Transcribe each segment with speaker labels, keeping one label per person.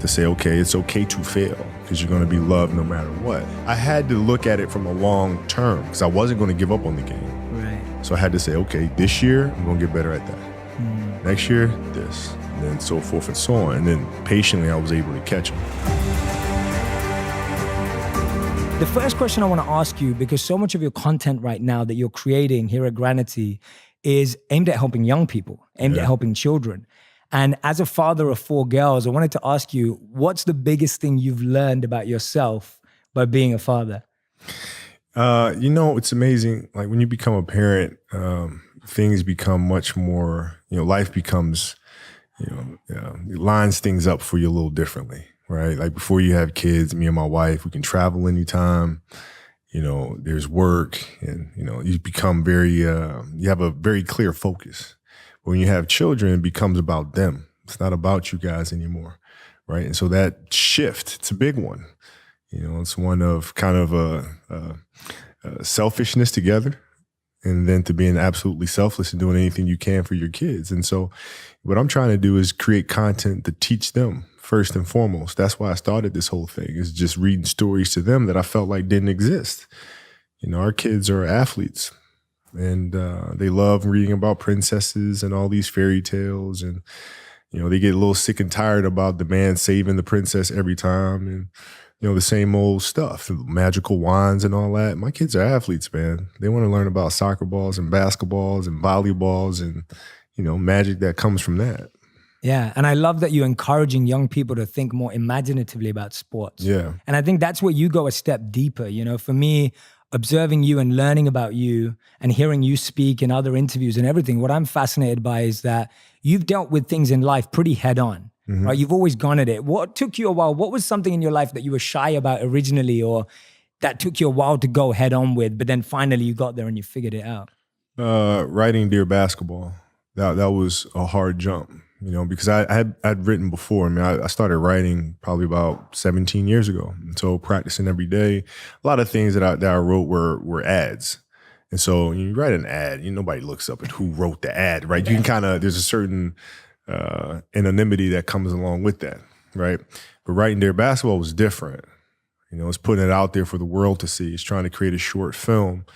Speaker 1: to say, okay, it's okay to fail because you're going to be loved no matter what. I had to look at it from a long term because I wasn't going to give up on the game.
Speaker 2: Right.
Speaker 1: So I had to say, okay, this year I'm going to get better at that. Next year, this, and then so forth and so on. And then patiently I was able to catch them.
Speaker 2: The first question I want to ask you, because so much of your content right now that you're creating here at Granity is aimed at helping young people, aimed at helping children. And as a father of 4 girls, I wanted to ask you, what's the biggest thing you've learned about yourself by being a father?
Speaker 1: It's amazing. Like when you become a parent, things become much more, life becomes, it lines things up for you a little differently, right? Like before you have kids, me and my wife, we can travel anytime. There's work and, you become you have a very clear focus. When you have children, it becomes about them. It's not about you guys anymore, right? And so that shift, it's a big one. It's one of kind of a selfishness together, and then to being absolutely selfless and doing anything you can for your kids. And so what I'm trying to do is create content to teach them first and foremost. That's why I started this whole thing, is just reading stories to them that I felt like didn't exist. Our kids are athletes. And they love reading about princesses and all these fairy tales. And, they get a little sick and tired about the man saving the princess every time. And, the same old stuff, magical wands and all that. My kids are athletes, man. They want to learn about soccer balls and basketballs and volleyballs and, magic that comes from that.
Speaker 2: Yeah, and I love that you're encouraging young people to think more imaginatively about sports.
Speaker 1: Yeah.
Speaker 2: And I think that's where you go a step deeper. For me, observing you and learning about you and hearing you speak in other interviews and everything, what I'm fascinated by is that you've dealt with things in life pretty head on, right? You've always gone at it. What took you a while? What was something in your life that you were shy about originally, or that took you a while to go head on with, but then finally you got there and you figured it out?
Speaker 1: Writing Dear Basketball. That was a hard jump, because I'd written before. I started writing probably about 17 years ago. And so practicing every day, a lot of things that I wrote were ads. And so when you write an ad, nobody looks up at who wrote the ad, right? You can there's a certain anonymity that comes along with that, right? But writing Dear Basketball was different. It's putting it out there for the world to see. It's trying to create a short film.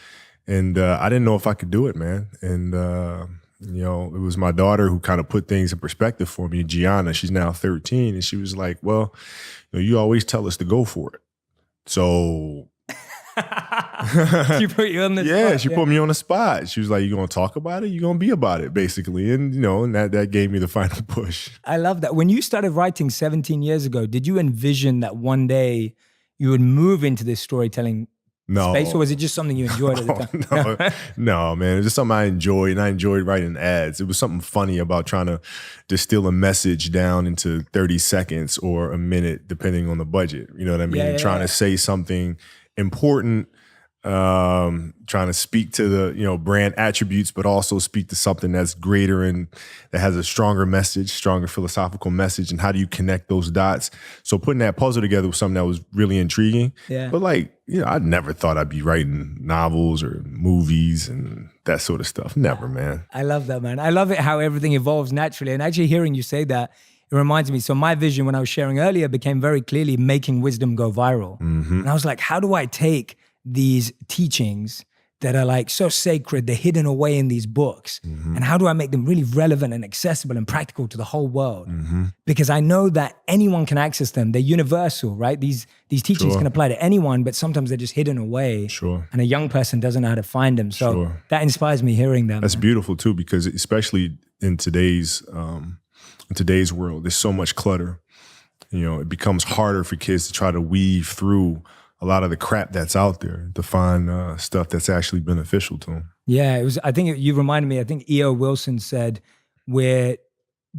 Speaker 1: And I didn't know if I could do it, man. And it was my daughter who kind of put things in perspective for me, Gianna. She's now 13. And she was like, well, you always tell us to go for it. So
Speaker 2: She put you on the spot.
Speaker 1: Yeah, she put me on the spot. She was like, you going to talk about it? You going to be about it, basically. And, and that gave me the final push.
Speaker 2: I love that. When you started writing 17 years ago, did you envision that one day you would move into this storytelling space, or was it just something you enjoyed at the time?
Speaker 1: No, man. It was just something I enjoyed, and I enjoyed writing ads. It was something funny about trying to distill a message down into 30 seconds or a minute, depending on the budget. You know what I mean? Trying to say something important, trying to speak to the brand attributes, but also speak to something that's greater and that has a stronger message, stronger philosophical message. And how do you connect those dots? So putting that puzzle together was something that was really intriguing.
Speaker 2: Yeah.
Speaker 1: But I never thought I'd be writing novels or movies and that sort of stuff. Never, man.
Speaker 2: I love that, man. I love it how everything evolves naturally. And actually hearing you say that, it reminds me. So my vision when I was sharing earlier became very clearly making wisdom go viral.
Speaker 1: Mm-hmm.
Speaker 2: And I was like, how do I take these teachings that are like so sacred, they're hidden away in these books, and how do I make them really relevant and accessible and practical to the whole world? Because I know that anyone can access them. They're universal, right? These teachings can apply to anyone, but sometimes they're just hidden away.
Speaker 1: Sure.
Speaker 2: And a young person doesn't know how to find them. So that inspires me hearing them.
Speaker 1: That's beautiful too, because especially in today's world, there's so much clutter. It becomes harder for kids to try to weave through a lot of the crap that's out there to find stuff that's actually beneficial to them.
Speaker 2: Yeah, I think you reminded me, I think E.O. Wilson said, we're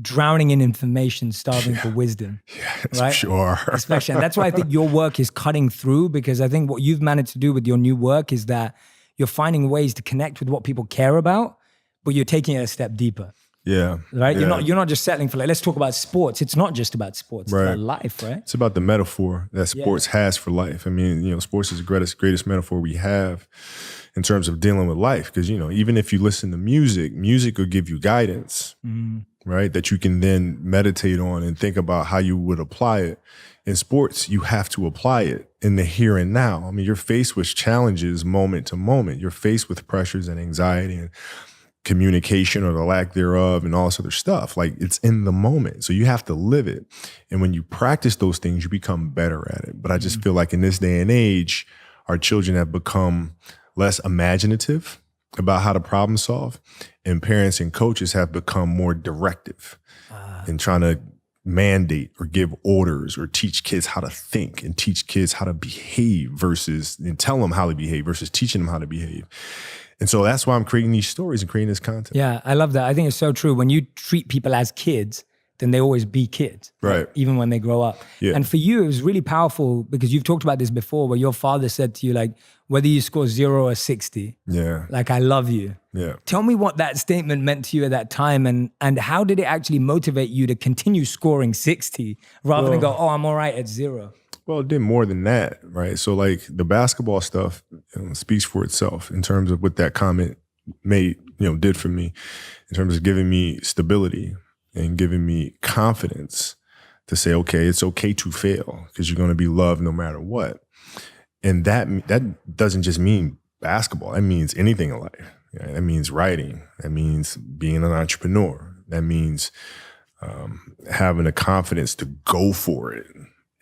Speaker 2: drowning in information, starving for wisdom.
Speaker 1: Yes,
Speaker 2: right?
Speaker 1: Sure.
Speaker 2: Especially, and that's why I think your work is cutting through, because I think what you've managed to do with your new work is that you're finding ways to connect with what people care about, but you're taking it a step deeper.
Speaker 1: Yeah.
Speaker 2: Right?
Speaker 1: Yeah.
Speaker 2: You're not just settling for let's talk about sports. It's not just about sports. It's about life, right?
Speaker 1: It's about the metaphor that sports has for life. I mean, sports is the greatest metaphor we have in terms of dealing with life. Because, even if you listen to music will give you guidance. right? That you can then meditate on and think about how you would apply it. In sports, you have to apply it in the here and now. I mean, you're faced with challenges moment to moment. You're faced with pressures and anxiety and communication or the lack thereof and all this other stuff. Like, it's in the moment. So you have to live it. And when you practice those things, you become better at it. But I just feel like in this day and age, our children have become less imaginative about how to problem solve. And parents and coaches have become more directive in trying to mandate or give orders or teach kids how to think and teach kids how to behave versus and tell them how to behave versus teaching them how to behave. And so that's why I'm creating these stories and creating this content.
Speaker 2: Yeah, I love that. I think it's so true. When you treat people as kids, then they always be kids,
Speaker 1: right?
Speaker 2: Even when they grow up.
Speaker 1: Yeah.
Speaker 2: And for you, it was really powerful because you've talked about this before, where your father said to you, like, whether you score 0 or 60, like, I love you.
Speaker 1: Yeah.
Speaker 2: Tell me what that statement meant to you at that time, and how did it actually motivate you to continue scoring 60 rather than go, oh, I'm all right at 0?
Speaker 1: Well, it did more than that, right? So like the basketball stuff speaks for itself in terms of what that comment did for me in terms of giving me stability and giving me confidence to say, okay, it's okay to fail because you're going to be loved no matter what. And that doesn't just mean basketball. That means anything in life. Yeah, that means writing. That means being an entrepreneur. That means having the confidence to go for it.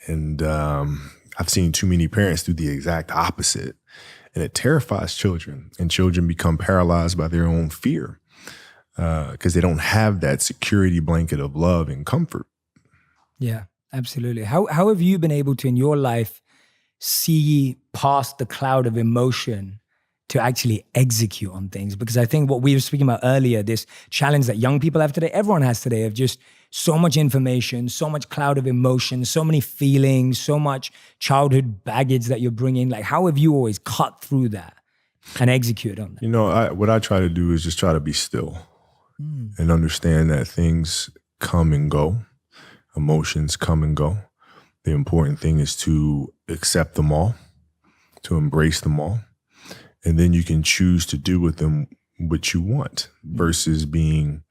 Speaker 1: And I've seen too many parents do the exact opposite. And it terrifies children. And children become paralyzed by their own fear because they don't have that security blanket of love and comfort.
Speaker 2: Yeah, absolutely. How have you been able to, in your life, see past the cloud of emotion to actually execute on things? Because I think what we were speaking about earlier, this challenge that young people have today, everyone has today, of just so much information, so much cloud of emotion, so many feelings, so much childhood baggage that you're bringing. Like, how have you always cut through that and execute on that?
Speaker 1: You know, what I try to do is just try to be still and understand that things come and go, emotions come and go. The important thing is to accept them all, to embrace them all. And then you can choose to do with them what you want versus being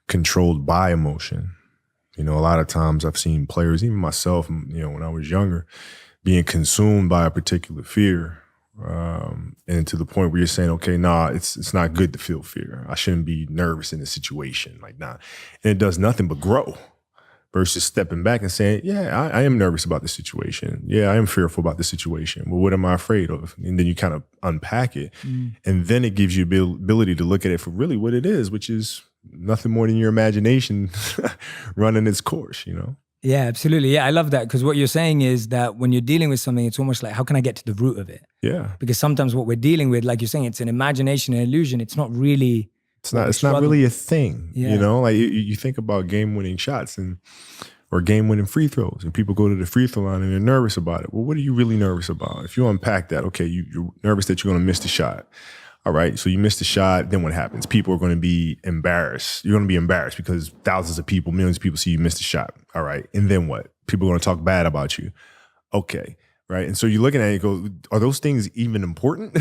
Speaker 1: controlled by emotion. You know, a lot of times I've seen players, even myself, when I was younger, being consumed by a particular fear. And to the point where you're saying, okay, it's not good to feel fear. I shouldn't be nervous in this situation. Like, nah. And it does nothing but grow. Versus stepping back and saying, yeah, I am nervous about this situation. Yeah, I am fearful about this situation. Well, what am I afraid of? And then you kind of unpack it. And then it gives you the ability to look at it for really what it is, which is nothing more than your imagination running its course, you know?
Speaker 2: Yeah, absolutely. Yeah, I love that. Because what you're saying is that when you're dealing with something, it's almost like, how can I get to the root of it?
Speaker 1: Yeah.
Speaker 2: Because sometimes what we're dealing with, like you're saying, it's an imagination, an illusion. It's not really...
Speaker 1: It's not really a thing, you know? Like you think about game-winning shots or game-winning free throws, and people go to the free throw line and they're nervous about it. Well, what are you really nervous about? If you unpack that, okay, you're nervous that you're going to miss the shot. All right, so you missed the shot, then what happens? People are going to be embarrassed. You're going to be embarrassed because thousands of people, millions of people see you miss the shot. All right, and then what? People are going to talk bad about you. Okay. Right. And so you're looking at it and go, are those things even important?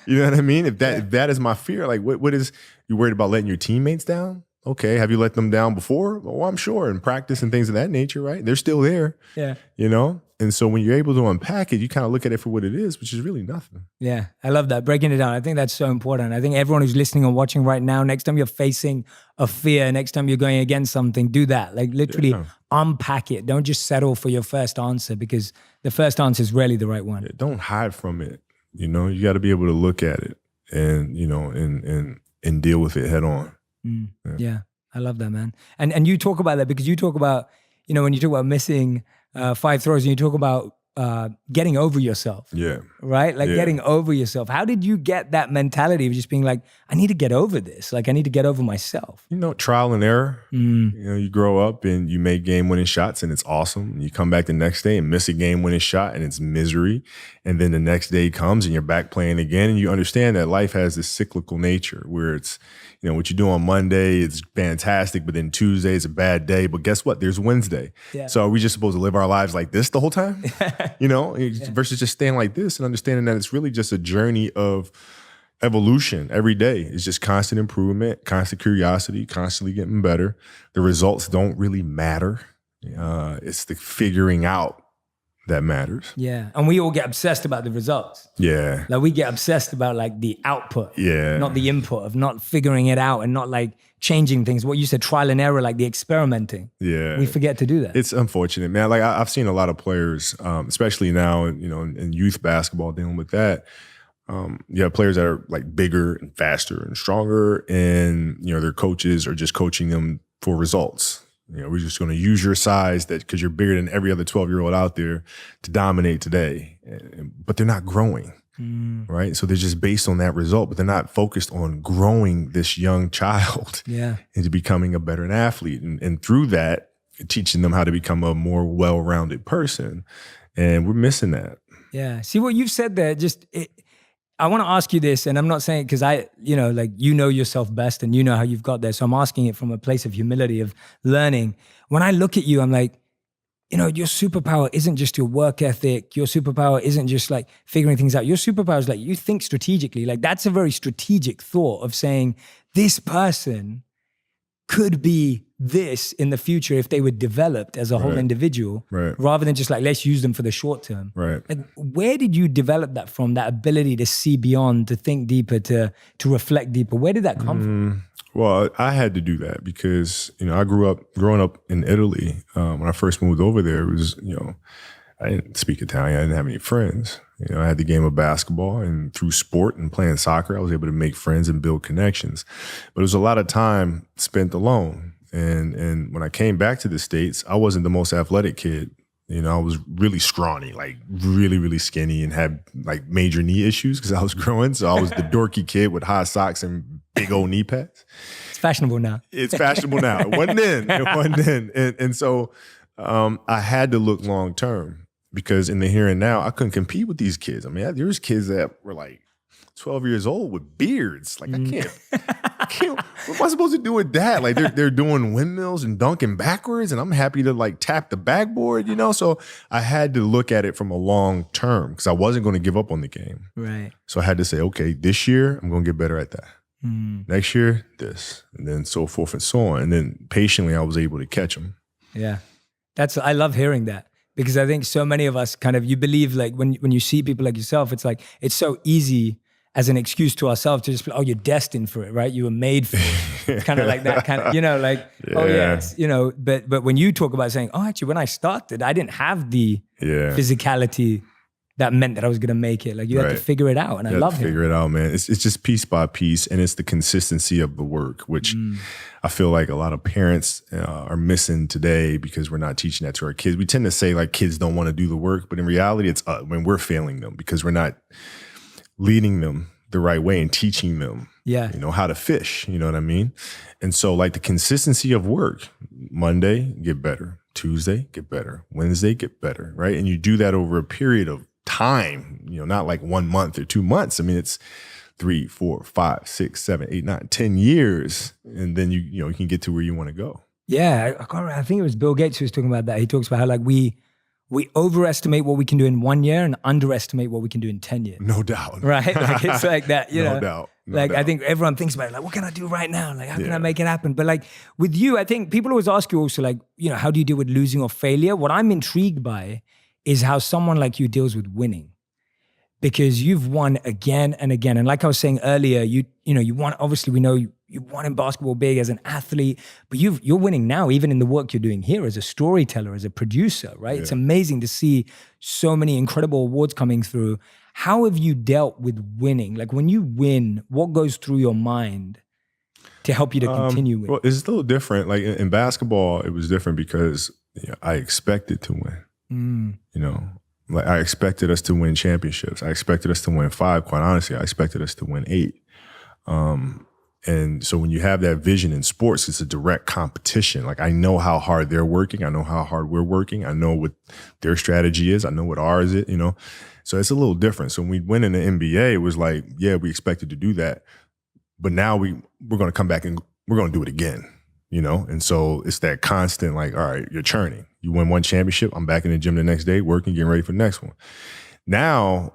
Speaker 1: You know what I mean? If that is my fear, like what is, you worried about letting your teammates down? Okay. Have you let them down before? Oh, I'm sure. In practice and things of that nature, right? They're still there.
Speaker 2: Yeah. You
Speaker 1: know? And so when you're able to unpack it, you kind of look at it for what it is, which is really nothing.
Speaker 2: Yeah. I love that. Breaking it down. I think that's so important. I think everyone who's listening and watching right now, next time you're facing a fear, next time you're going against something, do that. Like literally unpack it. Don't just settle for your first answer, because the first answer is rarely the right one.
Speaker 1: Yeah, don't hide from it. You know, you got to be able to look at it and, you know, and deal with it head on.
Speaker 2: Yeah. I love that, man. And you talk about that because you talk about, you know, when you talk about missing 5 throws and you talk about getting over yourself. Yeah. Right? Like getting over yourself. How did you get that mentality of just being like, I need to get over this. Like I need to get over myself.
Speaker 1: You know, trial and error. You know, you grow up and you make game-winning shots and it's awesome. And you come back the next day and miss a game-winning shot and it's misery. And then the next day comes and you're back playing again. And you understand that life has this cyclical nature where it's, you know, what you do on Monday is fantastic, but then Tuesday is a bad day. But guess what? There's Wednesday. Yeah. So are we just supposed to live our lives like this the whole time? You know, versus just staying like this and understanding that it's really just a journey of evolution every day. It's just constant improvement, constant curiosity, constantly getting better. The results don't really matter. It's the figuring out that matters.
Speaker 2: Yeah. And we all get obsessed about the results.
Speaker 1: Yeah.
Speaker 2: Like we get obsessed about like the output, not the input, of not figuring it out and not like changing things. What you said, trial and error, like the experimenting.
Speaker 1: Yeah.
Speaker 2: We forget to do that.
Speaker 1: It's unfortunate, man. Like I've seen a lot of players, especially now, in youth basketball dealing with that. You have players that are like bigger and faster and stronger, and their coaches are just coaching them for results. We're just going to use your size because you're bigger than every other 12-year-old out there to dominate today. But they're not growing, right? So they're just based on that result, but they're not focused on growing this young child into becoming a better athlete. And through that, teaching them how to become a more well-rounded person. And we're missing that.
Speaker 2: Yeah. See what you've said there, I want to ask you this, and I'm not saying because you know yourself best and you know how you've got there. So I'm asking it from a place of humility, of learning. When I look at you, I'm like, your superpower isn't just your work ethic. Your superpower isn't just like figuring things out. Your superpower is like you think strategically. Like that's a very strategic thought of saying this person could be this in the future if they were developed as a whole individual, rather than just like, let's use them for the short term.
Speaker 1: Right.
Speaker 2: Like, where did you develop that from, that ability to see beyond, to think deeper, to reflect deeper? Where did that come from?
Speaker 1: Well, I had to do that because, I growing up in Italy, when I first moved over there, it was, I didn't speak Italian. I didn't have any friends. I had the game of basketball, and through sport and playing soccer, I was able to make friends and build connections. But it was a lot of time spent alone. And when I came back to the States, I wasn't the most athletic kid. I was really scrawny, like really, really skinny, and had like major knee issues because I was growing. So I was the dorky kid with high socks and big old knee pads.
Speaker 2: It's fashionable now.
Speaker 1: It's fashionable now. It wasn't then. It wasn't then. And so I had to look long term. Because in the here and now, I couldn't compete with these kids. I mean, there's kids that were like 12 years old with beards. Like, I can't. What am I supposed to do with that? Like, they're doing windmills and dunking backwards, and I'm happy to like tap the backboard, So I had to look at it from a long term because I wasn't going to give up on the game.
Speaker 2: Right.
Speaker 1: So I had to say, okay, this year I'm going to get better at that. Next year, this, and then so forth and so on. And then patiently, I was able to catch them.
Speaker 2: Yeah, I love hearing that. Because I think so many of us you believe like when you see people like yourself, it's like, it's so easy as an excuse to ourselves to just be, oh, you're destined for it, right? You were made for it. It's kind of like that kind of, oh yes, but when you talk about saying, oh, actually, when I started, I didn't have the physicality that meant that I was going to make it. Like you had to figure it out, and I love it.
Speaker 1: Figure it out, man. It's just piece by piece, and it's the consistency of the work, which I feel like a lot of parents are missing today because we're not teaching that to our kids. We tend to say like kids don't want to do the work, but in reality, it's when we're failing them because we're not leading them the right way and teaching them, how to fish. You know what I mean? And so like the consistency of work, Monday, get better. Tuesday, get better. Wednesday, get better, right? And you do that over a period of time, not like 1 month or 2 months. I mean, it's 3, 4, 5, 6, 7, 8, 9, 10 years. And then you can get to where you want to go.
Speaker 2: Yeah. I think it was Bill Gates who was talking about that. He talks about how like we overestimate what we can do in 1 year and underestimate what we can do in 10 years.
Speaker 1: No doubt.
Speaker 2: Right? Like it's like that,
Speaker 1: No doubt.
Speaker 2: I think everyone thinks about it, like, what can I do right now? Like, how can I make it happen? But like with you, I think people always ask you also like, how do you deal with losing or failure? What I'm intrigued by is how someone like you deals with winning. Because you've won again and again. And like I was saying earlier, you won, obviously we know you won in basketball big as an athlete, but you're winning now, even in the work you're doing here as a storyteller, as a producer, right? Yeah. It's amazing to see so many incredible awards coming through. How have you dealt with winning? Like when you win, what goes through your mind to help you to continue with?
Speaker 1: Well, it's a little different. Like in basketball, it was different because I expected to win. Like I expected us to win championships. I expected us to win 5. Quite honestly, I expected us to win 8. And so when you have that vision in sports, it's a direct competition. Like I know how hard they're working. I know how hard we're working. I know what their strategy is. I know what ours is, So it's a little different. So when we went in the NBA, it was like, yeah, we expected to do that. But now we're going to come back and we're going to do it again, And so it's that constant like, all right, you're churning. You win one championship. I'm back in the gym the next day, working, getting ready for the next one. Now,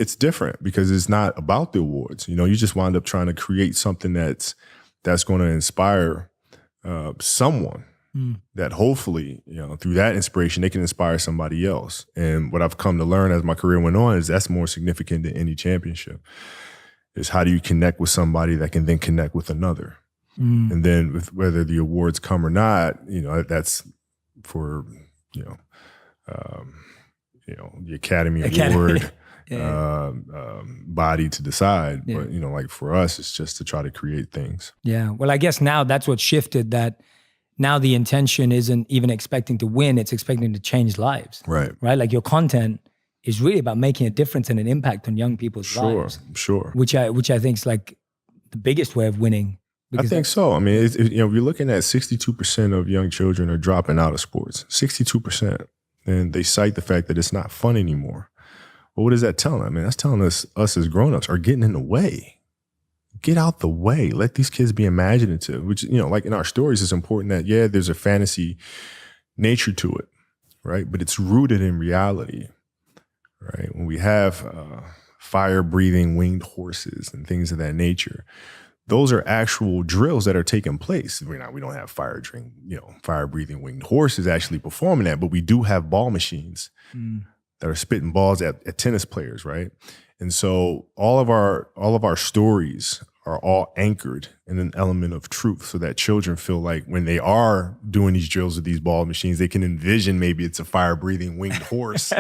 Speaker 1: it's different because it's not about the awards. You know, you just wind up trying to create something that's going to inspire someone that hopefully, you know, through that inspiration, they can inspire somebody else. And what I've come to learn as my career went on is that's more significant than any championship. Is how do you connect with somebody that can then connect with another? And then with whether the awards come or not, you know, that's for, the Academy Award body to decide. Yeah. But, you know, like for us, it's just to try to create things.
Speaker 2: Yeah. Well, I guess now that's what shifted, that now the intention isn't even expecting to win, it's expecting to change lives.
Speaker 1: Right.
Speaker 2: Right? Like your content is really about making a difference and an impact on young people's lives.
Speaker 1: Sure.
Speaker 2: Which I think is like the biggest way of winning.
Speaker 1: I think so. I mean, you're looking at 62% of young children are dropping out of sports. 62%. And they cite the fact that it's not fun anymore. Well, what does that tell them? I mean, that's telling us as grown-ups are getting in the way. Get out the way. Let these kids be imaginative, which, you know, like in our stories, it's important that, yeah, there's a fantasy nature to it, right? But it's rooted in reality, right? When we have fire-breathing winged horses and things of that nature, those are actual drills that are taking place. We don't have fire-breathing winged horses actually performing that, but we do have ball machines that are spitting balls at tennis players, right? And so all of our stories are all anchored in an element of truth, so that children feel like when they are doing these drills with these ball machines, they can envision maybe it's a fire-breathing winged horse.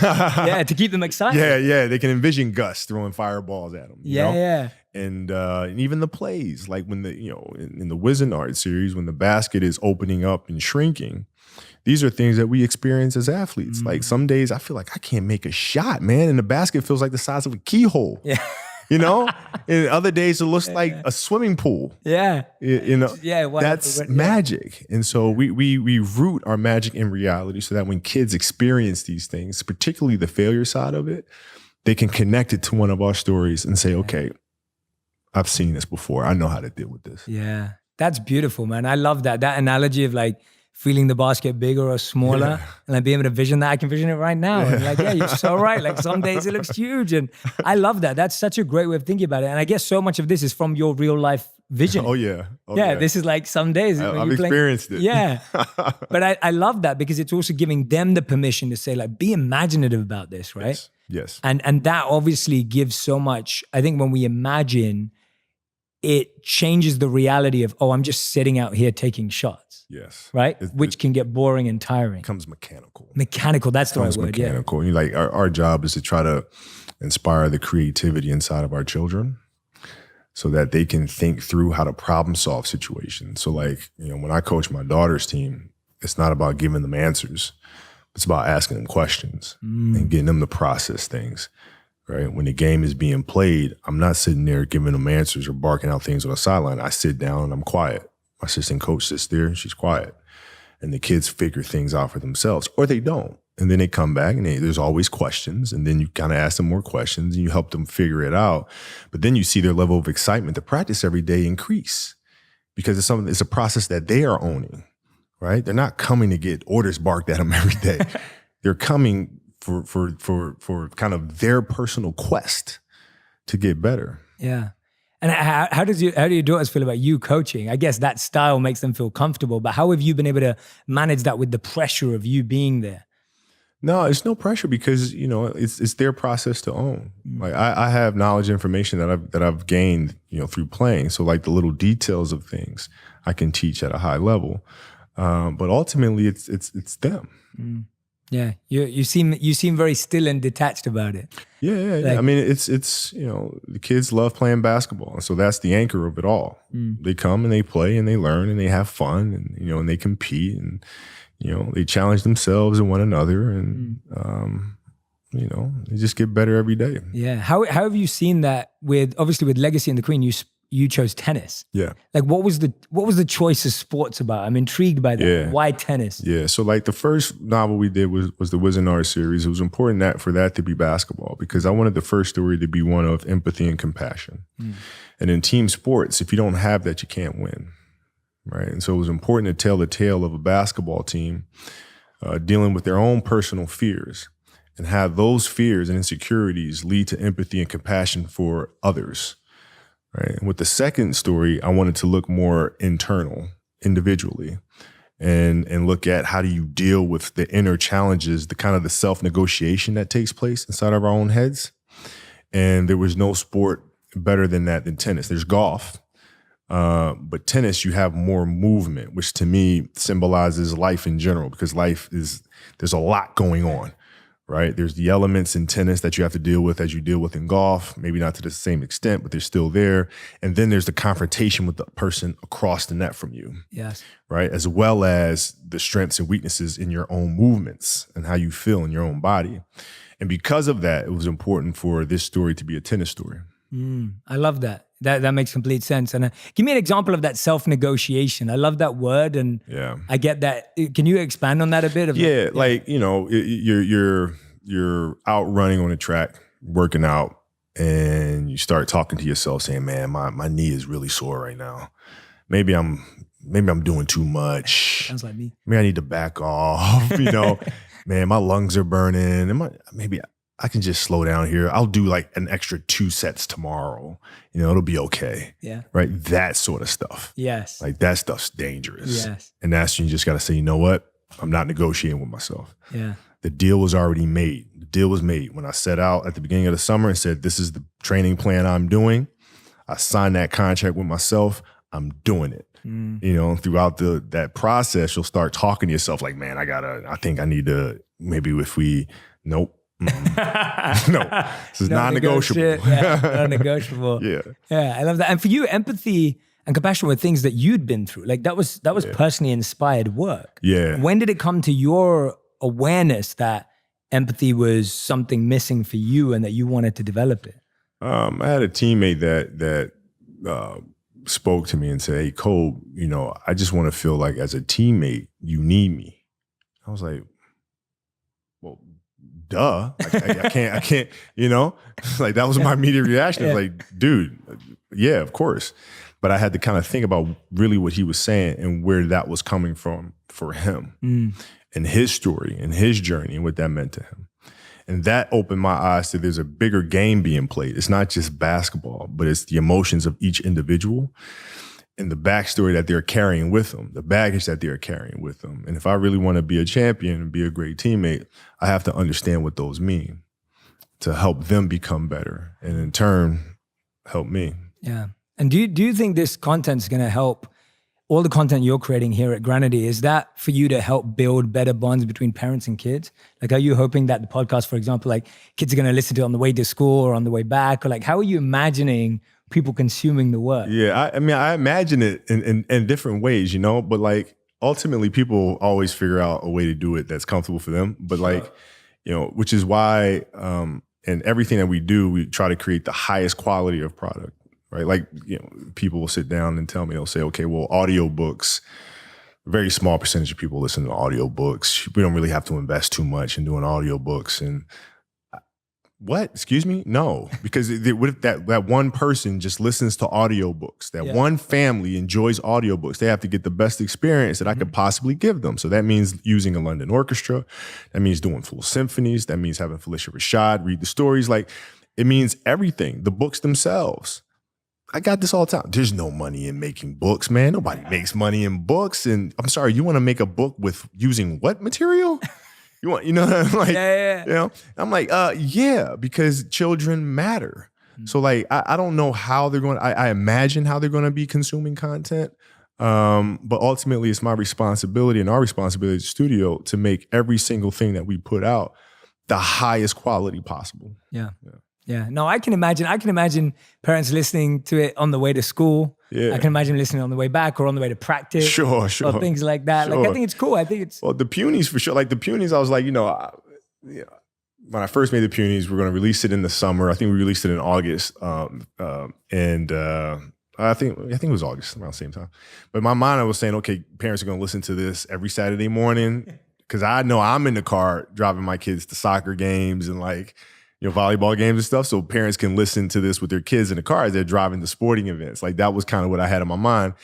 Speaker 2: Yeah, to keep them excited.
Speaker 1: Yeah, they can envision Gus throwing fireballs at them.
Speaker 2: Yeah.
Speaker 1: And even the plays, like when in the Wizard series, when the basket is opening up and shrinking, these are things that we experience as athletes. Like some days I feel like I can't make a shot, man, and the basket feels like the size of a keyhole.
Speaker 2: Yeah.
Speaker 1: You know, and other days it looks like a swimming pool.
Speaker 2: Yeah.
Speaker 1: You know,
Speaker 2: that's
Speaker 1: magic. And so we root our magic in reality so that when kids experience these things, particularly the failure side of it, they can connect it to one of our stories and say, okay, I've seen this before. I know how to deal with this.
Speaker 2: Yeah. That's beautiful, man. I love that. That analogy of like feeling the basket bigger or smaller and like being able to vision that. I can vision it right now. And like, yeah, you're so right. Like some days it looks huge. And I love that. That's such a great way of thinking about it. And I guess so much of this is from your real life vision.
Speaker 1: Oh yeah.
Speaker 2: This is like some days.
Speaker 1: I've experienced it.
Speaker 2: Yeah. But I love that because it's also giving them the permission to say like, be imaginative about this, right?
Speaker 1: Yes.
Speaker 2: And that obviously gives so much. I think when we imagine, it changes the reality of, I'm just sitting out here taking shots.
Speaker 1: Yes.
Speaker 2: Right? Which can get boring and tiring.
Speaker 1: Becomes mechanical.
Speaker 2: Mechanical, that's the right word.
Speaker 1: Mechanical. Yeah. Like our job is to try to inspire the creativity inside of our children so that they can think through how to problem solve situations. So like, when I coach my daughter's team, it's not about giving them answers. It's about asking them questions and getting them to process things. Right? When the game is being played, I'm not sitting there giving them answers or barking out things on the sideline. I sit down and I'm quiet. My assistant coach sits there and she's quiet. And the kids figure things out for themselves, or they don't. And then they come back and there's always questions. And then you kind of ask them more questions and you help them figure it out. But then you see their level of excitement to practice every day increase because it's a process that they are owning, right? They're not coming to get orders barked at them every day. They're coming for kind of their personal quest to get better.
Speaker 2: Yeah. And how do your daughters feel about you coaching? I guess that style makes them feel comfortable, but how have you been able to manage that with the pressure of you being there?
Speaker 1: No, it's no pressure because, it's their process to own. Like I have knowledge, information that I've gained, through playing. So like the little details of things I can teach at a high level. But ultimately it's them.
Speaker 2: Yeah, you seem very still and detached about it.
Speaker 1: Yeah. I mean, it's the kids love playing basketball, and so that's the anchor of it all. They come and they play and they learn and they have fun and and they compete and they challenge themselves and one another and they just get better every day.
Speaker 2: Yeah. How have you seen that with Legacy and the Queen? You chose tennis.
Speaker 1: Yeah.
Speaker 2: Like what was the choice of sports about? I'm intrigued by that.
Speaker 1: Yeah.
Speaker 2: Why tennis?
Speaker 1: Yeah. So like the first novel we did was the Wizard series. It was important for that to be basketball because I wanted the first story to be one of empathy and compassion. And in team sports, if you don't have that, you can't win. Right. And so it was important to tell the tale of a basketball team dealing with their own personal fears and have those fears and insecurities lead to empathy and compassion for others, right? And with the second story, I wanted to look more internal, individually, and look at how do you deal with the inner challenges, the kind of the self-negotiation that takes place inside of our own heads. And there was no sport better than that than tennis. There's golf, but tennis, you have more movement, which to me symbolizes life in general, because there's a lot going on, right? There's the elements in tennis that you have to deal with as you deal with in golf, maybe not to the same extent, but they're still there. And then there's the confrontation with the person across the net from you.
Speaker 2: Yes.
Speaker 1: Right? As well as the strengths and weaknesses in your own movements and how you feel in your own body. And because of that, it was important for this story to be a tennis story.
Speaker 2: I love that. That makes complete sense. And give me an example of that self-negotiation. I love that word, and I get that. Can you expand on that a bit?
Speaker 1: Like, you know, you're out running on a track, working out, and you start talking to yourself saying, man, my knee is really sore right now. Maybe I'm doing too much.
Speaker 2: Sounds like me.
Speaker 1: Maybe I need to back off, you know. Man, my lungs are burning. Maybe I can just slow down here. I'll do like an extra 2 sets tomorrow. You know, it'll be okay.
Speaker 2: Yeah.
Speaker 1: Right? That sort of stuff.
Speaker 2: Yes.
Speaker 1: Like that stuff's dangerous.
Speaker 2: Yes.
Speaker 1: And that's when you just got to say, you know what? I'm not negotiating with myself.
Speaker 2: Yeah.
Speaker 1: The deal was already made. The deal was made when I set out at the beginning of the summer and said, this is the training plan I'm doing. I signed that contract with myself. I'm doing it. You know, throughout that process, you'll start talking to yourself like, man, I think I need to, maybe if we, nope. No, this is non-negotiable.
Speaker 2: Yeah, non-negotiable.
Speaker 1: Yeah,
Speaker 2: I love that. And for you, empathy and compassion were things that you'd been through. Like that was personally inspired work.
Speaker 1: Yeah.
Speaker 2: When did it come to your awareness that empathy was something missing for you and that you wanted to develop it?
Speaker 1: I had a teammate that spoke to me and said, hey, Kobe, you know, I just want to feel like as a teammate, you need me. I was like, well, duh. I can't, you know, like that was my immediate reaction. I was like, dude, yeah, of course. But I had to kind of think about really what he was saying and where that was coming from for him and his story and his journey and what that meant to him. And that opened my eyes to there's a bigger game being played. It's not just basketball, but it's the emotions of each individual and the backstory that they're carrying with them, the baggage that they're carrying with them. And if I really want to be a champion and be a great teammate, I have to understand what those mean to help them become better and in turn help me.
Speaker 2: Yeah. And do you think this content's going to help all the content you're creating here at Granity? Is that for you to help build better bonds between parents and kids? Like, are you hoping that the podcast, for example, like kids are going to listen to it on the way to school or on the way back? Or like, how are you imagining people consuming the work?
Speaker 1: Yeah, I mean, I imagine it in different ways, you know, but like ultimately people always figure out a way to do it that's comfortable for them. But like, you know, which is why in everything that we do, we try to create the highest quality of product. Right? Like, you know, people will sit down and tell me, they'll say, okay, well, audiobooks, a very small percentage of people listen to audiobooks. We don't really have to invest too much in doing audiobooks. And what? Excuse me? No, because what if that one person just listens to audiobooks? That one family enjoys audiobooks. They have to get the best experience that I could possibly give them. So that means using a London orchestra. That means doing full symphonies. That means having Felicia Rashad read the stories. Like, it means everything. The books themselves. I got this all the time. There's no money in making books, man. Nobody makes money in books. And I'm sorry, you want to make a book with using what material? You know, like, you know, I'm like, yeah, because children matter. So like, I don't know how they're going. I imagine how they're going to be consuming content. But ultimately, it's my responsibility and our responsibility as a studio to make every single thing that we put out the highest quality possible.
Speaker 2: Yeah, no, I can imagine parents listening to it on the way to school. Yeah. I can imagine listening on the way back or on the way to practice.
Speaker 1: Sure.
Speaker 2: Or things like that. Like, I think it's cool. Well,
Speaker 1: the Punies for sure. Like the Punies, I was like, you know, when I first made the Punies, we're going to release it in the summer. I think we released it in August. I think it was August around the same time. But in my mind, I was saying, okay, parents are going to listen to this every Saturday morning because I know I'm in the car driving my kids to soccer games and like, you know, volleyball games and stuff. So parents can listen to this with their kids in the car as they're driving to sporting events. Like that was kind of what I had in my mind.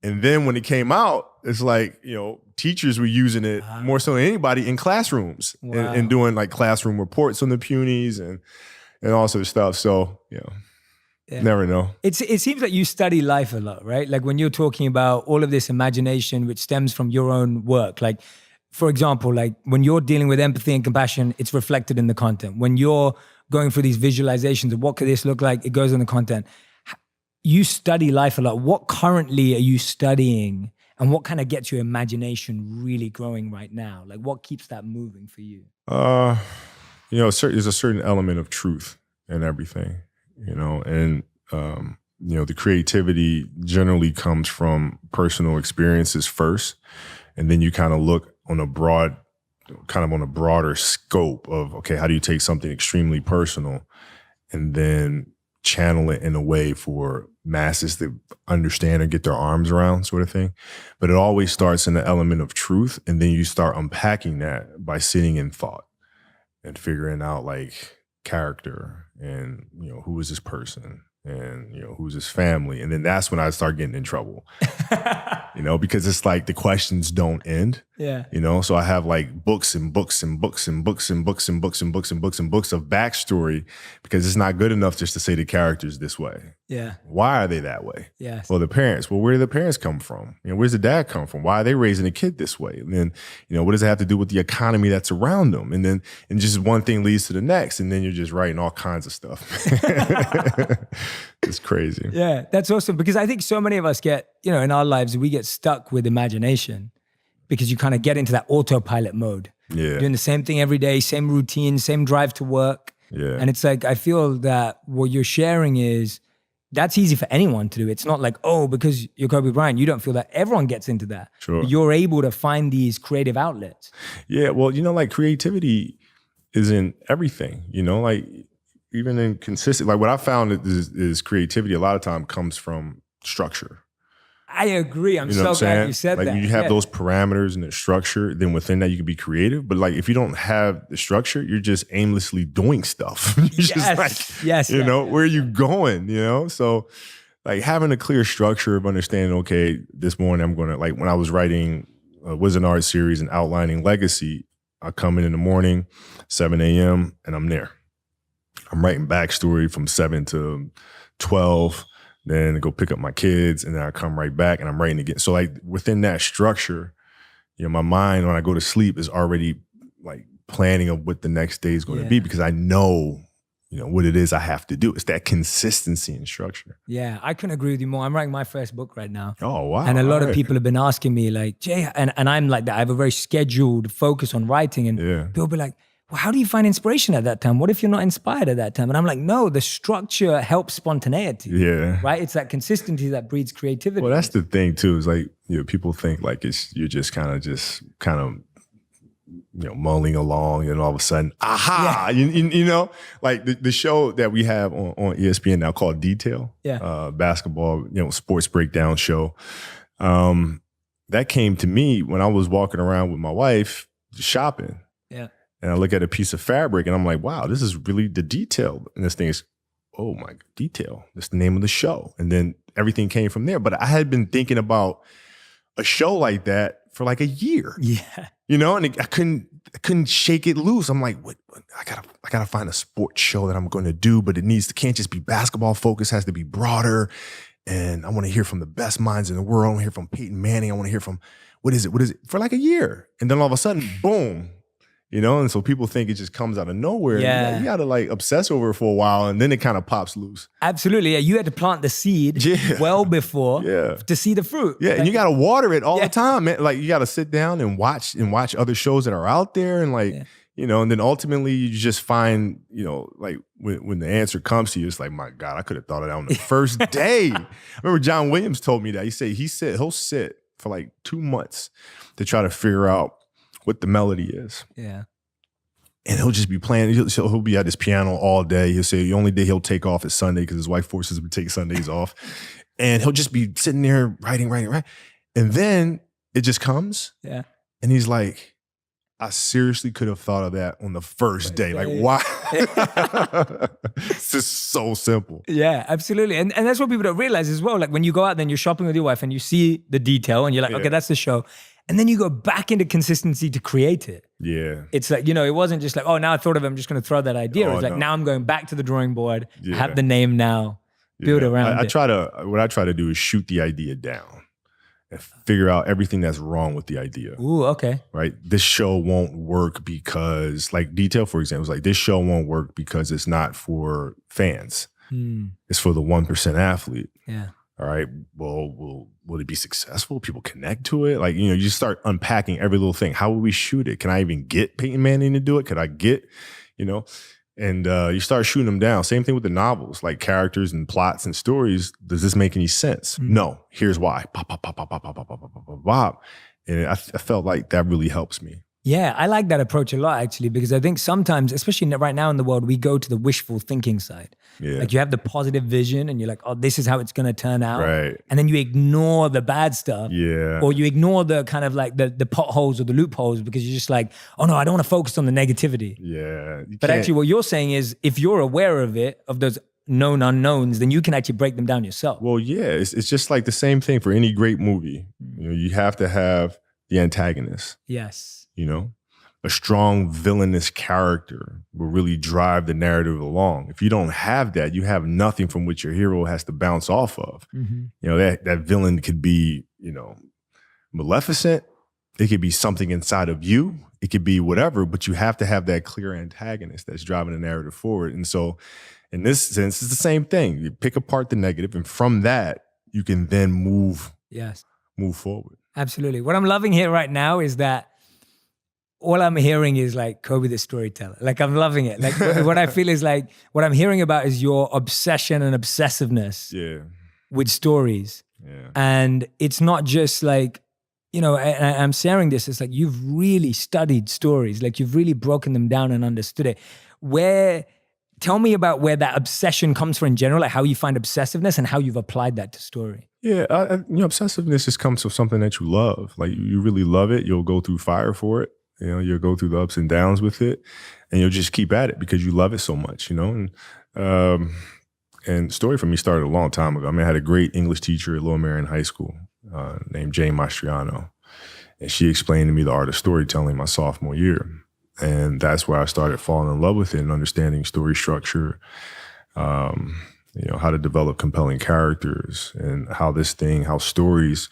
Speaker 1: And then when it came out, it's like, teachers were using it more so than anybody in classrooms and doing like classroom reports on the punies and all sorts of stuff. So, never know.
Speaker 2: It seems like you study life a lot, right? Like when you're talking about all of this imagination, which stems from your own work, like, for example, like when you're dealing with empathy and compassion, it's reflected in the content. When you're going through these visualizations of what could this look like, it goes in the content. You study life a lot. What currently are you studying, and what kind of gets your imagination really growing right now? Like what keeps that moving for you?
Speaker 1: There's a certain element of truth in everything, and the creativity generally comes from personal experiences first, and then you kind of look on a broader scope of, okay, how do you take something extremely personal and then channel it in a way for masses to understand or get their arms around, sort of thing. But it always starts in the element of truth, and then you start unpacking that by sitting in thought and figuring out like character and, who is this person and, who's his family. And then that's when I start getting in trouble, because it's like the questions don't end.
Speaker 2: Yeah.
Speaker 1: So I have like books and books and books and books and books and books and books and books and books of backstory, because it's not good enough just to say the character's this way.
Speaker 2: Yeah.
Speaker 1: Why are they that way?
Speaker 2: Yes.
Speaker 1: Well, the parents. Well, where do the parents come from? Where's the dad come from? Why are they raising a kid this way? And then, what does it have to do with the economy that's around them? And then, just one thing leads to the next, and then you're just writing all kinds of stuff. It's crazy.
Speaker 2: Yeah, that's awesome, because I think so many of us get, in our lives, we get stuck with imagination because you kind of get into that autopilot mode.
Speaker 1: Yeah.
Speaker 2: Doing the same thing every day, same routine, same drive to work.
Speaker 1: Yeah.
Speaker 2: And it's like, I feel that what you're sharing is, that's easy for anyone to do. It's not like, because you're Kobe Bryant, you don't feel that. Everyone gets into that.
Speaker 1: Sure.
Speaker 2: But you're able to find these creative outlets.
Speaker 1: Yeah, well, like creativity is in everything, like even in consistent, like what I found is creativity a lot of time comes from structure.
Speaker 2: I agree. I'm so glad you said
Speaker 1: like
Speaker 2: that.
Speaker 1: When you have those parameters and the structure, then within that you can be creative. But like if you don't have the structure, you're just aimlessly doing stuff. Where are you going? So like having a clear structure of understanding, okay, this morning I'm gonna, like when I was writing a Wizard Art series and outlining Legacy, I come in the morning, 7 a.m. and I'm there. I'm writing backstory from 7 to 12. Then I go pick up my kids, and then I come right back and I'm writing again. So like within that structure, my mind when I go to sleep is already like planning of what the next day is going to be, because I know, what it is I have to do. It's that consistency and structure. Yeah,
Speaker 2: I couldn't agree with you more. I'm writing my first book right now.
Speaker 1: Oh, wow.
Speaker 2: And a lot of people have been asking me like, Jay, and I'm like that. I have a very scheduled focus on writing, and people be like, well, how do you find inspiration at that time? What if you're not inspired at that time? And I'm like, no, the structure helps spontaneity.
Speaker 1: Yeah.
Speaker 2: Right? It's that consistency that breeds creativity.
Speaker 1: Well, that's the thing too, is like, people think like you're just kind of mulling along, and all of a sudden, aha, like the show that we have on ESPN now called Detail, basketball, sports breakdown show. That came to me when I was walking around with my wife shopping.
Speaker 2: Yeah.
Speaker 1: And I look at a piece of fabric and I'm like, wow, this is really the detail. And this thing is, oh my, detail. That's the name of the show. And then everything came from there. But I had been thinking about a show like that for like a year.
Speaker 2: Yeah.
Speaker 1: And I couldn't shake it loose. I'm like, what? I gotta find a sports show that I'm going to do, but can't just be basketball focused, has to be broader. And I want to hear from the best minds in the world. I want to hear from Peyton Manning. I want to hear from, what is it? For like a year. And then all of a sudden, boom. And so people think it just comes out of nowhere.
Speaker 2: Yeah.
Speaker 1: You got to like obsess over it for a while, and then it kind of pops loose.
Speaker 2: Absolutely. Yeah. You had to plant the seed well before to see the fruit.
Speaker 1: Yeah. And you got to water it all the time, man. Like you got to sit down and watch other shows that are out there, and like, and then ultimately you just find, like when the answer comes to you, it's like, my God, I could have thought of that on the first day. I remember John Williams told me that. He'll sit for like 2 months to try to figure out what the melody is.
Speaker 2: Yeah.
Speaker 1: And he'll just be playing. He'll be at his piano all day. He'll say the only day he'll take off is Sunday because his wife forces him to take Sundays off. And he'll just be sitting there writing. And then it just comes.
Speaker 2: Yeah.
Speaker 1: And he's like, I seriously could have thought of that on the first day. Like, why? It's just so simple.
Speaker 2: Yeah, absolutely. And that's what people don't realize as well. Like when you go out, then you're shopping with your wife and you see the detail and you're like, okay, that's the show. And then you go back into consistency to create it.
Speaker 1: Yeah.
Speaker 2: It's like, it wasn't just like, oh, now I thought of it, I'm just going to throw that idea. It's like, now I'm going back to the drawing board, have the name now, build around it.
Speaker 1: What I try to do is shoot the idea down and figure out everything that's wrong with the idea.
Speaker 2: Ooh, okay.
Speaker 1: Right? This show won't work because, like Detail, for example, is like, this show won't work because it's not for fans. It's for the 1% athlete.
Speaker 2: Yeah.
Speaker 1: All right. Well, will it be successful? People connect to it? Like, you start unpacking every little thing. How will we shoot it? Can I even get Peyton Manning to do it? Could I get, and you start shooting them down. Same thing with the novels, like characters and plots and stories. Does this make any sense? No. Here's why. Pop, pop, pop, pop, pop, pop, pop, pop, pop, pop, pop. And I felt like that really helps me.
Speaker 2: Yeah, I like that approach a lot, actually, because I think sometimes, especially right now in the world, we go to the wishful thinking side.
Speaker 1: Yeah.
Speaker 2: Like you have the positive vision and you're like, oh, this is how it's going to turn out.
Speaker 1: Right.
Speaker 2: And then you ignore the bad stuff.
Speaker 1: Yeah.
Speaker 2: Or you ignore the kind of like the potholes or the loopholes because you're just like, oh no, I don't want to focus on the negativity.
Speaker 1: Yeah.
Speaker 2: But actually what you're saying is if you're aware of it, of those known unknowns, then you can actually break them down yourself.
Speaker 1: Well, yeah, it's just like the same thing for any great movie. You have to have the antagonist.
Speaker 2: Yes.
Speaker 1: A strong villainous character will really drive the narrative along. If you don't have that, you have nothing from which your hero has to bounce off of. That villain could be, maleficent. It could be something inside of you. It could be whatever, but you have to have that clear antagonist that's driving the narrative forward. And so in this sense, it's the same thing. You pick apart the negative, and from that, you can then move forward.
Speaker 2: Absolutely. What I'm loving here right now is that all I'm hearing is like Kobe the storyteller. Like I'm loving it. Like what I feel is like what I'm hearing about is your obsession and obsessiveness with stories. Yeah. And it's not just like, I'm sharing this. It's like you've really studied stories. Like you've really broken them down and understood it. Tell me about where that obsession comes from in general, like how you find obsessiveness and how you've applied that to story.
Speaker 1: Yeah, obsessiveness just comes from something that you love. Like you really love it. You'll go through fire for it. You'll go through the ups and downs with it, and you'll just keep at it because you love it so much. And story for me started a long time ago. I had a great English teacher at Lower Merion High School named Jane Mastriano, and she explained to me the art of storytelling my sophomore year. And that's where I started falling in love with it and understanding story structure, how to develop compelling characters and how stories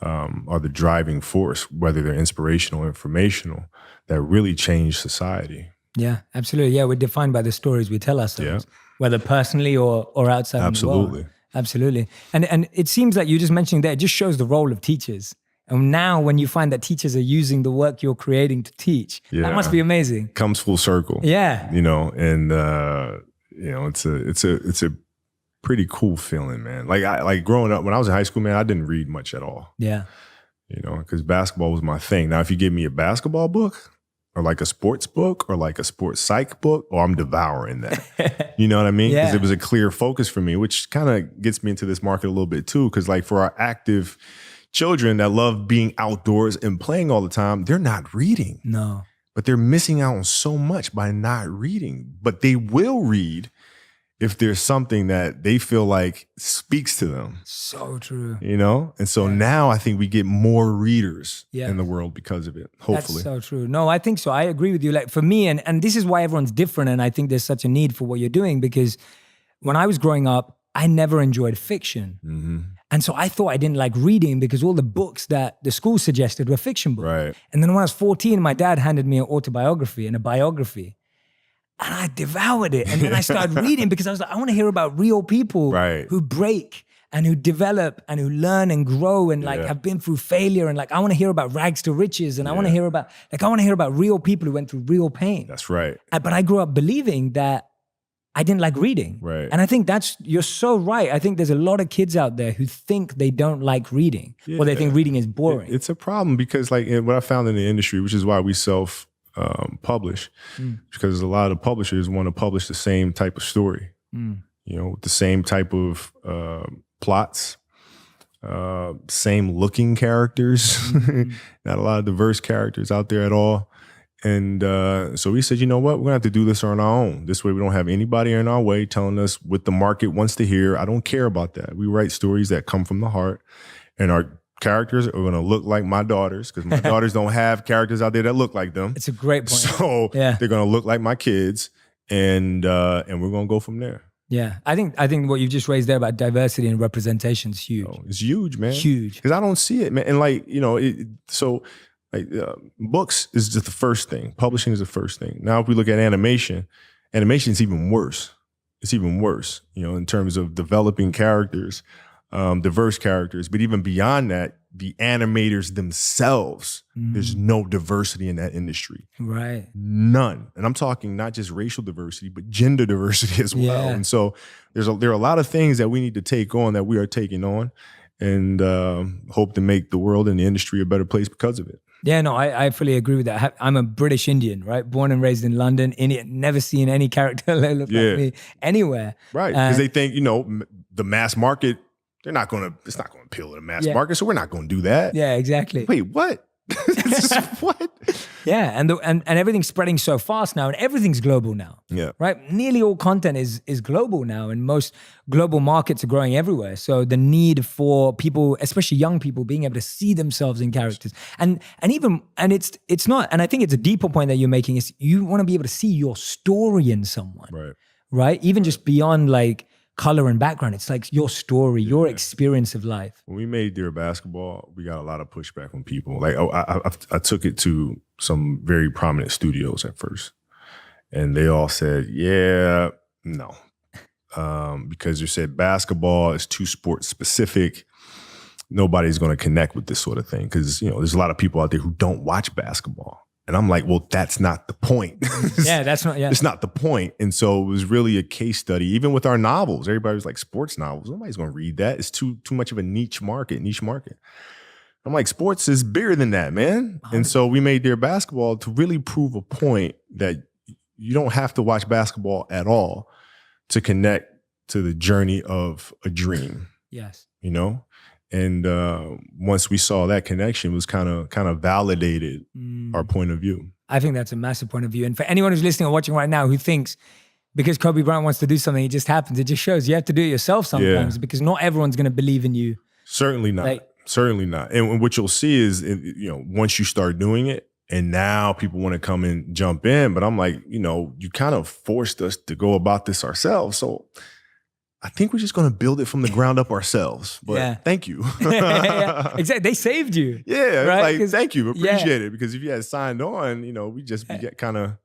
Speaker 1: are the driving force, whether they're inspirational or informational, that really change society. Yeah,
Speaker 2: absolutely. Yeah, we're defined by the stories we tell ourselves, whether personally or outside of the world. Absolutely. And it seems like you just mentioning that, it just shows the role of teachers. And now when you find that teachers are using the work you're creating to teach, that must be amazing.
Speaker 1: Comes full circle.
Speaker 2: Yeah.
Speaker 1: It's a pretty cool feeling, man. Like growing up, when I was in high school, man, I didn't read much at all.
Speaker 2: Yeah.
Speaker 1: Because basketball was my thing. Now, if you give me a basketball book or like a sports book or like a sports psych book, I'm devouring that. You know what I mean? Because it was a clear focus for me, which kind of gets me into this market a little bit too. Because like for our active children that love being outdoors and playing all the time, they're not reading.
Speaker 2: No.
Speaker 1: But they're missing out on so much by not reading. But they will read if there's something that they feel like speaks to them.
Speaker 2: So true.
Speaker 1: And so now I think we get more readers in the world because of it, hopefully.
Speaker 2: That's so true. No, I think so. I agree with you. Like for me, and this is why everyone's different, and I think there's such a need for what you're doing, because when I was growing up, I never enjoyed fiction. Mm-hmm. And so I thought I didn't like reading because all the books that the school suggested were fiction books.
Speaker 1: Right.
Speaker 2: And then when I was 14, my dad handed me an autobiography and a biography. And I devoured it. And then I started reading because I was like, I want to hear about real people who break and who develop and who learn and grow and like have been through failure. And like, I want to hear about rags to riches. And I want to hear about real people who went through real pain.
Speaker 1: That's right.
Speaker 2: But I grew up believing that I didn't like reading.
Speaker 1: Right.
Speaker 2: And I think you're so right. I think there's a lot of kids out there who think they don't like reading or they think reading is boring.
Speaker 1: It's a problem because like what I found in the industry, which is why we publish, because a lot of publishers want to publish the same type of story, with the same type of plots, same looking characters, not a lot of diverse characters out there at all. And so we said, you know what? We're going to have to do this on our own. This way we don't have anybody in our way telling us what the market wants to hear. I don't care about that. We write stories that come from the heart, and our characters are going to look like my daughters, because my daughters don't have characters out there that look like them.
Speaker 2: It's a great point.
Speaker 1: So they're going to look like my kids, and we're going to go from there.
Speaker 2: Yeah, I think what you've just raised there about diversity and representation is huge.
Speaker 1: Oh, it's huge, man.
Speaker 2: Huge.
Speaker 1: Because I don't see it, man. And like, you know, books is just the first thing. Publishing is the first thing. Now, if we look at animation is even worse. It's even worse, you know, in terms of developing characters, diverse characters. But even beyond that, the animators themselves, there's no diversity in that industry.
Speaker 2: Right.
Speaker 1: None. And I'm talking not just racial diversity, but gender diversity as well.
Speaker 2: Yeah.
Speaker 1: And so there are a lot of things that we need to take on, that we are taking on, and hope to make the world and the industry a better place because of it.
Speaker 2: Yeah, no, I fully agree with that. I'm a British Indian, right? Born and raised in London, Indian, never seen any character that look like me anywhere.
Speaker 1: Right, because they think, you know, the mass market, it's not going to appeal to the mass market, so we're not going to do that.
Speaker 2: Yeah, exactly.
Speaker 1: Wait, what? What?
Speaker 2: Yeah, and everything's spreading so fast now, and everything's global now.
Speaker 1: Yeah.
Speaker 2: Right? Nearly all content is global now, and most global markets are growing everywhere. So the need for people, especially young people, being able to see themselves in characters. And it's not, and I think it's a deeper point that you're making, is you want to be able to see your story in someone.
Speaker 1: Right.
Speaker 2: Right? Even just beyond like color and background. It's like your story, your experience of life.
Speaker 1: When we made Dear Basketball, we got a lot of pushback from people. Like, I took it to some very prominent studios at first, and they all said, yeah, no. Because you said basketball is too sports specific. Nobody's going to connect with this sort of thing, because, you know, there's a lot of people out there who don't watch basketball. And I'm like, well, that's not the point. It's not the point. And so it was really a case study. Even with our novels, everybody was like, sports novels, nobody's going to read that. It's too much of a niche market. I'm like, sports is bigger than that, man. And so we made Dear Basketball to really prove a point that you don't have to watch basketball at all to connect to the journey of a dream.
Speaker 2: Yes.
Speaker 1: You know? And once we saw that connection, it was kind of validated our point of view.
Speaker 2: I think that's a massive point of view. And for anyone who's listening or watching right now who thinks because Kobe Bryant wants to do something, it just happens, it just shows you have to do it yourself sometimes, because not everyone's going to believe in you.
Speaker 1: Certainly not. Certainly not. And what you'll see is, you know, once you start doing it, and now people want to come and jump in, but I'm like, you know, you kind of forced us to go about this ourselves. So I think we're just going to build it from the ground up ourselves. But thank you.
Speaker 2: Exactly. They saved you.
Speaker 1: Yeah.
Speaker 2: Right?
Speaker 1: Like, thank you. Appreciate it. Because if you had signed on, you know, we just be kind of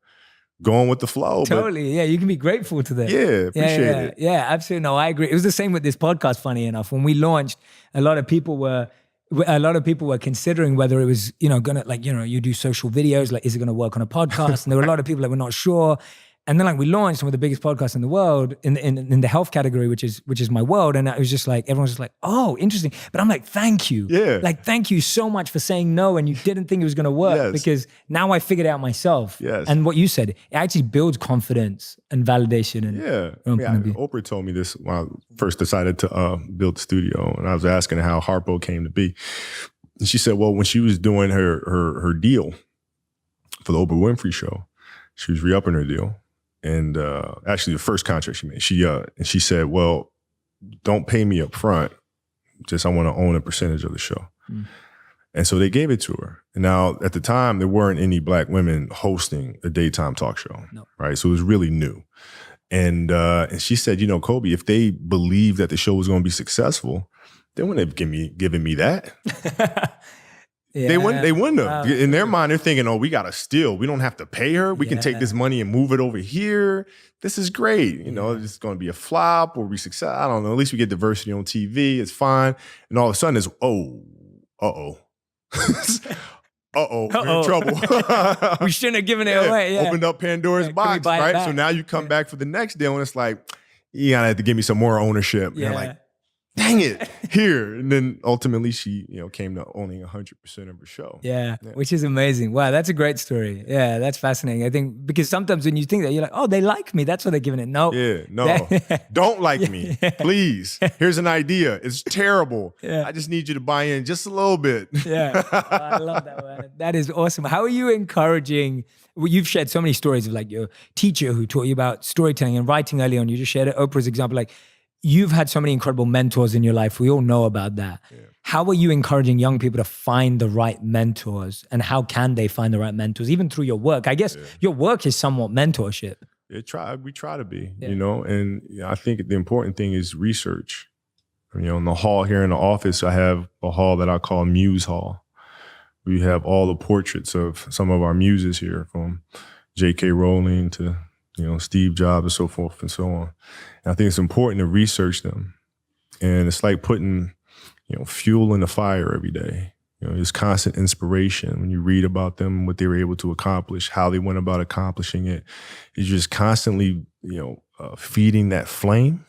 Speaker 1: going with the flow.
Speaker 2: Totally. You can be grateful to them.
Speaker 1: Yeah. Appreciate it.
Speaker 2: Yeah, absolutely. No, I agree. It was the same with this podcast, funny enough. When we launched, a lot of people were considering whether it was, you know, gonna, like, you know, you do social videos, like, is it gonna work on a podcast? And there were a lot of people that were not sure. And then, like, we launched some of the biggest podcasts in the world in the health category, which is my world. And it was just like, everyone's just like, oh, interesting. But I'm like, thank you.
Speaker 1: Yeah.
Speaker 2: Like, thank you so much for saying no and you didn't think it was going to work, because now I figured it out myself.
Speaker 1: Yes.
Speaker 2: And what you said, it actually builds confidence and validation. And
Speaker 1: Oprah told me this when I first decided to build the studio. And I was asking how Harpo came to be. And she said, well, when she was doing her deal for the Oprah Winfrey Show, she was re-upping her deal. And actually, the first contract she made, she said, well, don't pay me up front. Just I want to own a percentage of the show. And so they gave it to her. And now, at the time, there weren't any Black women hosting a daytime talk show.
Speaker 2: No.
Speaker 1: Right? So it was really new. And she said, you know, Kobe, if they believed that the show was going to be successful, they wouldn't have given me that. They wouldn't have. In their mind, they're thinking, oh, we got to steal. We don't have to pay her. We can take this money and move it over here. This is great. You know, it's going to be a flop or be successful. I don't know. At least we get diversity on TV. It's fine. And all of a sudden it's, we're in trouble.
Speaker 2: We shouldn't have given it away. Yeah.
Speaker 1: Opened up Pandora's box, right? So now you come back for the next deal and it's like, you gotta have to give me some more ownership. And you're like, dang it, here. And then ultimately she, came to owning 100% of her show.
Speaker 2: Yeah, which is amazing. Wow, that's a great story. Yeah, that's fascinating. I think because sometimes when you think that, you're like, oh, they like me. That's why they're giving it. No.
Speaker 1: Yeah, no, don't like me, please. Here's an idea. It's terrible.
Speaker 2: Yeah.
Speaker 1: I just need you to buy in just a little bit.
Speaker 2: Yeah, I love that, man. That is awesome. How are you encouraging? Well, you've shared so many stories of like your teacher who taught you about storytelling and writing early on. You just shared Oprah's example. Like you've had so many incredible mentors in your life. We all know about that. Yeah. How are you encouraging young people to find the right mentors, and how can they find the right mentors, even through your work? I guess your work is somewhat mentorship.
Speaker 1: We try to be, and I think the important thing is research. In the hall here in the office, I have a hall that I call Muse Hall. We have all the portraits of some of our muses here, from J.K. Rowling to, Steve Jobs and so forth and so on. And I think it's important to research them. And it's like putting, fuel in the fire every day. There's constant inspiration when you read about them, what they were able to accomplish, how they went about accomplishing it. You're just constantly, feeding that flame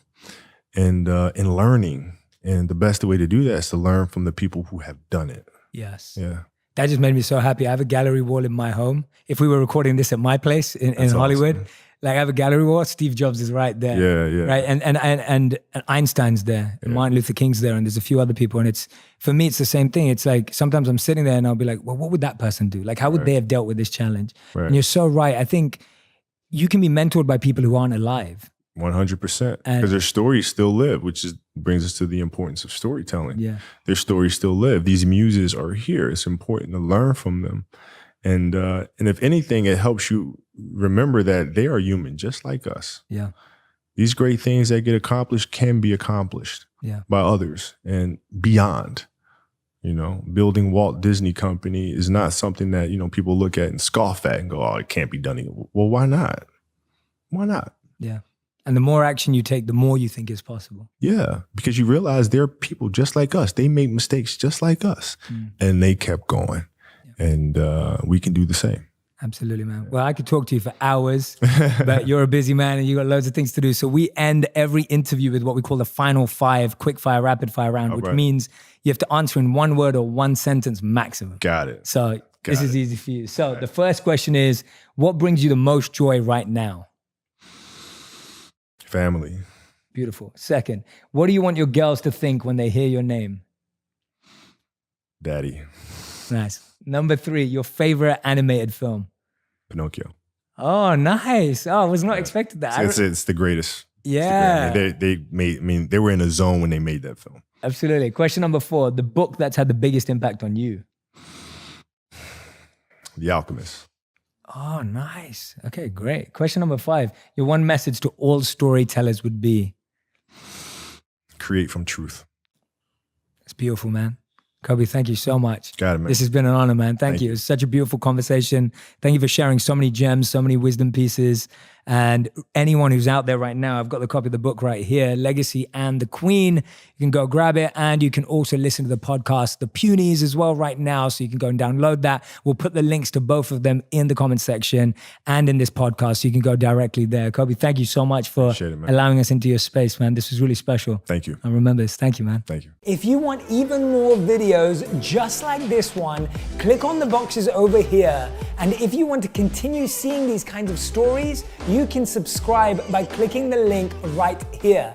Speaker 1: and learning. And the best way to do that is to learn from the people who have done it.
Speaker 2: Yes.
Speaker 1: Yeah.
Speaker 2: That just made me so happy. I have a gallery wall in my home. If we were recording this at my place in Hollywood,
Speaker 1: awesome.
Speaker 2: Like I have a gallery wall, Steve Jobs is right there.
Speaker 1: Yeah.
Speaker 2: Right. And Einstein's there, and Martin Luther King's there, and there's a few other people. And for me, it's the same thing. It's like sometimes I'm sitting there and I'll be like, well, what would that person do? Like, how would they have dealt with this challenge? Right. And you're so right. I think you can be mentored by people who aren't alive.
Speaker 1: 100%, because their stories still live, which brings us to the importance of storytelling.
Speaker 2: Yeah,
Speaker 1: their stories still live. These muses are here. It's important to learn from them, and if anything, it helps you remember that they are human, just like us.
Speaker 2: Yeah,
Speaker 1: these great things that get accomplished can be accomplished by others and beyond. Building Walt Disney Company is not something that people look at and scoff at and go, "Oh, it can't be done." Well, why not? Why not?
Speaker 2: Yeah. And the more action you take, the more you think is possible.
Speaker 1: Yeah, because you realize they're people just like us. They make mistakes just like us. And they kept going. Yeah. And we can do the same.
Speaker 2: Absolutely, man. Well, I could talk to you for hours, but you're a busy man and you got loads of things to do. So we end every interview with what we call the final 5 quick fire, rapid fire round, which means you have to answer in 1 word or 1 sentence maximum.
Speaker 1: Got it.
Speaker 2: So this is easy for you. So the first question is, what brings you the most joy right now?
Speaker 1: Family.
Speaker 2: Beautiful. Second, what do you want your girls to think when they hear your name?
Speaker 1: Daddy.
Speaker 2: Nice. Number 3, your favorite animated film?
Speaker 1: Pinocchio.
Speaker 2: Oh, nice. Oh, I was not expecting that.
Speaker 1: It's the greatest.
Speaker 2: Yeah.
Speaker 1: They were in a zone when they made that film.
Speaker 2: Absolutely. Question number 4, the book that's had the biggest impact on you?
Speaker 1: The Alchemist.
Speaker 2: Oh, nice. Okay, great. Question number 5. Your one message to all storytellers would be?
Speaker 1: Create from truth.
Speaker 2: It's beautiful, man. Kobe, thank you so much.
Speaker 1: Got it, man.
Speaker 2: This has been an honor, man. Thank you. It's such a beautiful conversation. Thank you for sharing so many gems, so many wisdom pieces. And anyone who's out there right now, I've got the copy of the book right here, Legacy and the Queen. You can go grab it. And you can also listen to the podcast, The Punies, as well right now. So you can go and download that. We'll put the links to both of them in the comment section and in this podcast. So you can go directly there. Kobe, thank you so much for allowing us into your space, man. This was really special.
Speaker 1: Thank you.
Speaker 2: I remember this. Thank you, man.
Speaker 1: Thank you.
Speaker 2: If you want even more videos just like this one, click on the boxes over here. And if you want to continue seeing these kinds of stories, you can subscribe by clicking the link right here.